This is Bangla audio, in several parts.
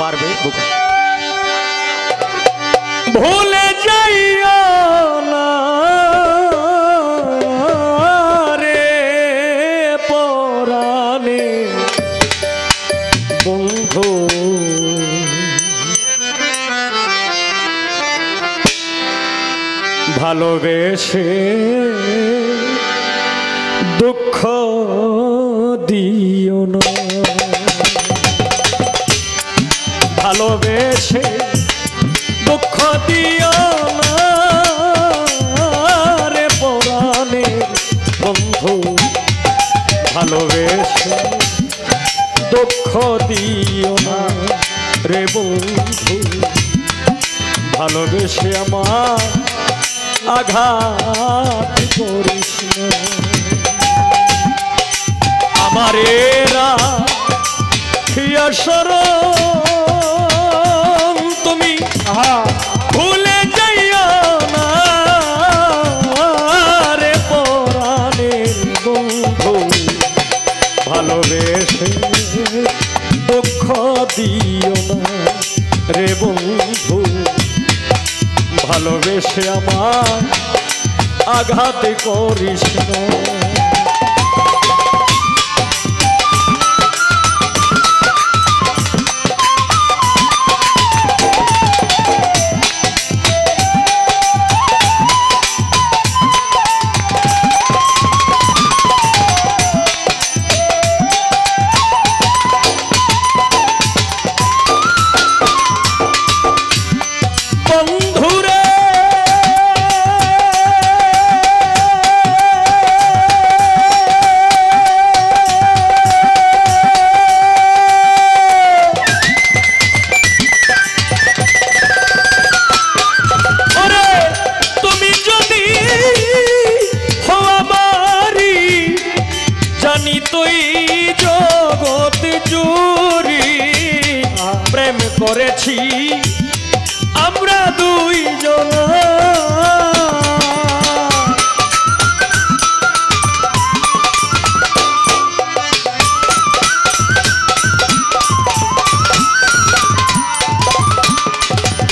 বাড়বে। ভুলে যাইও না রে পরাণে বন্ধু, ভালোবেসে দুঃখ দিও না, ভালোবেসে দুঃখ দিও না রে পরাণে বন্ধু, ভালোবেসে দুঃখ দিও না রে বন্ধু, ভালোবেসে আমার আঘাত করিস না। আমার এরা তুমি ভুলে যাইও না রে পরাণের বন্ধু, ভালোবেসে দুঃখ দিও না রে বন্ধু, ভালোবেসে আমার আঘাত করিস না। করেছি আমরা দুইজন,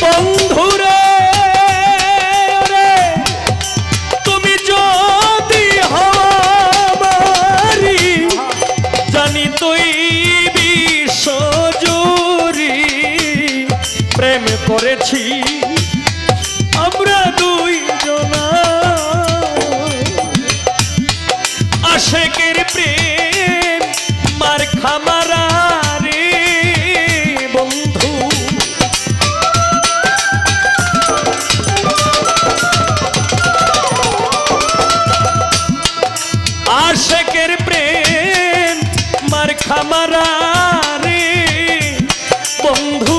বন্ধুরে তুমি যদি হবারি জানি তুই প্রেম করেছি আমরা দুইজন, আশেকের প্রেম মার খামারা রে বন্ধু, আশেকের প্রেম মার খামারা রে বন্ধু,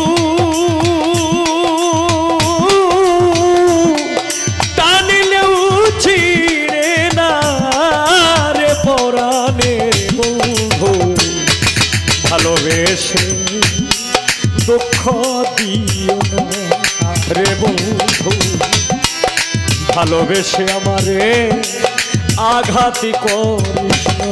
ভালোবেসে দুঃখ দিও না রে বন্ধু, ভালোবেসে আমারে আঘাত করিস না।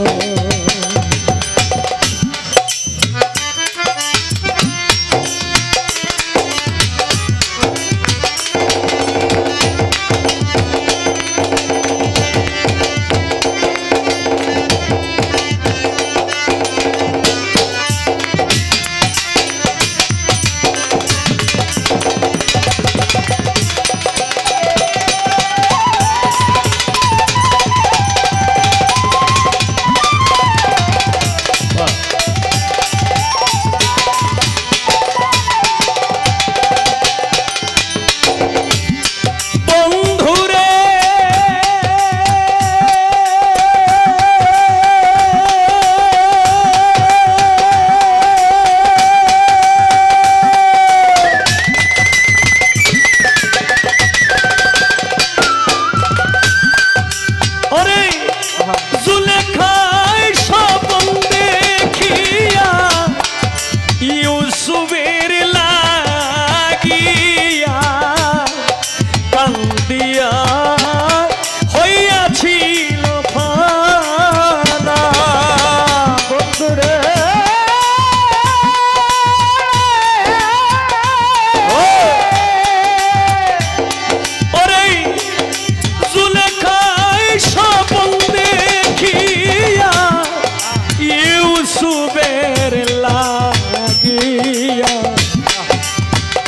ইউসুফের লাগিয়া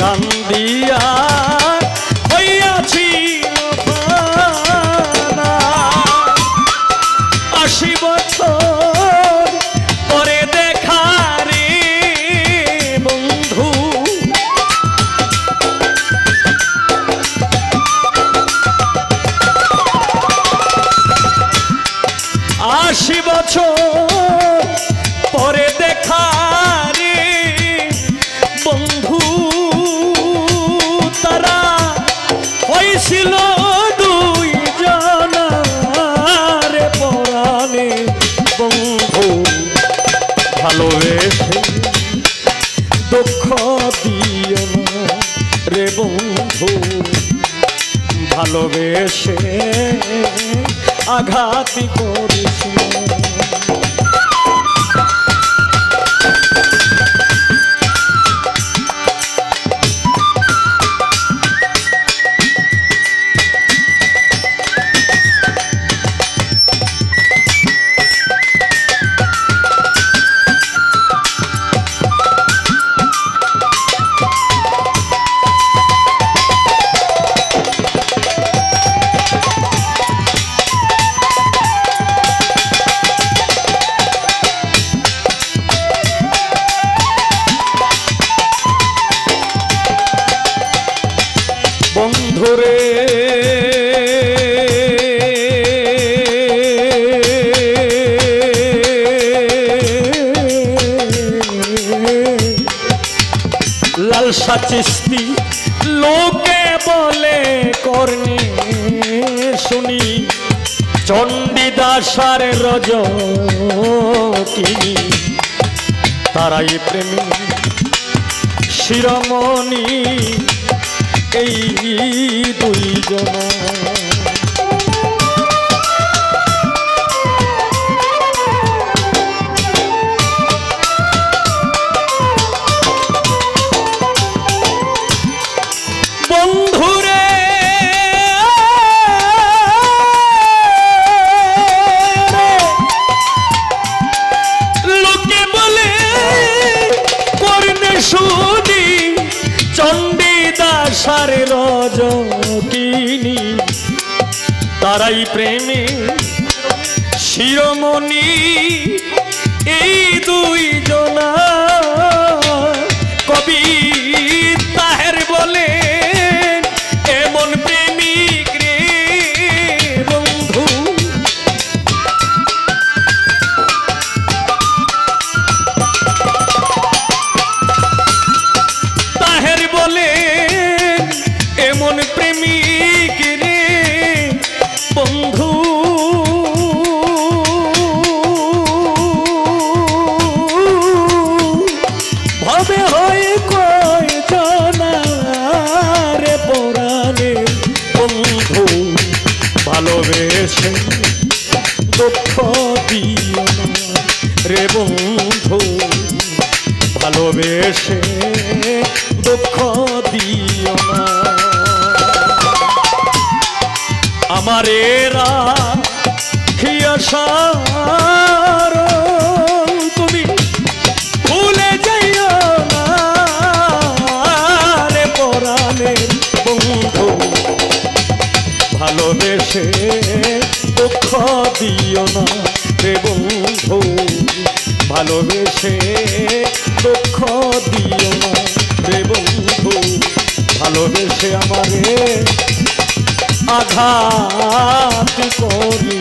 কান্দিয়া হইয়াছি ফানা ৮০ বছর পরে দেখা রে বন্ধু ৮০ বছর পরে দেখা রে বন্ধু তারা হয়েছিল দুই জনারে পরাণে বন্ধু ভালোবেসে দুঃখ দিও না রে বন্ধু ভালোবেসে আঘাত করিস বন্ধুরে লালসা চিস্তি লোকে বলে করনে শুনি চণ্ডীদাসার রজকিনী তারাই প্রেমী শিরোমণি এই দুইজন বন্ধুরে লোকে বলে করনে শুনি চণ্ডীদাসার রজকিনী তারাই প্রেমে শিরোমণি এই দুই জনা কবি তাহের বলে এমন প্রেমিক রে বন্ধু তাহের বলে এমন প্রেমিক রে বন্ধু ভবে হয়ে কয় জনারে পরাণে বন্ধু ভালোবেসে দুঃখ দিও না রে বন্ধু ভালোবেসে দুঃখ দিও না আমারে রাখিয়াসার তুমি ভুলে যাইও না রে পরাণে বন্ধু ভালোবেসে দুঃখ দিও না রে বন্ধু ভালোবেসে দুঃখ দিও না রে বন্ধু ভালোবেসে আমারে আঘাত করি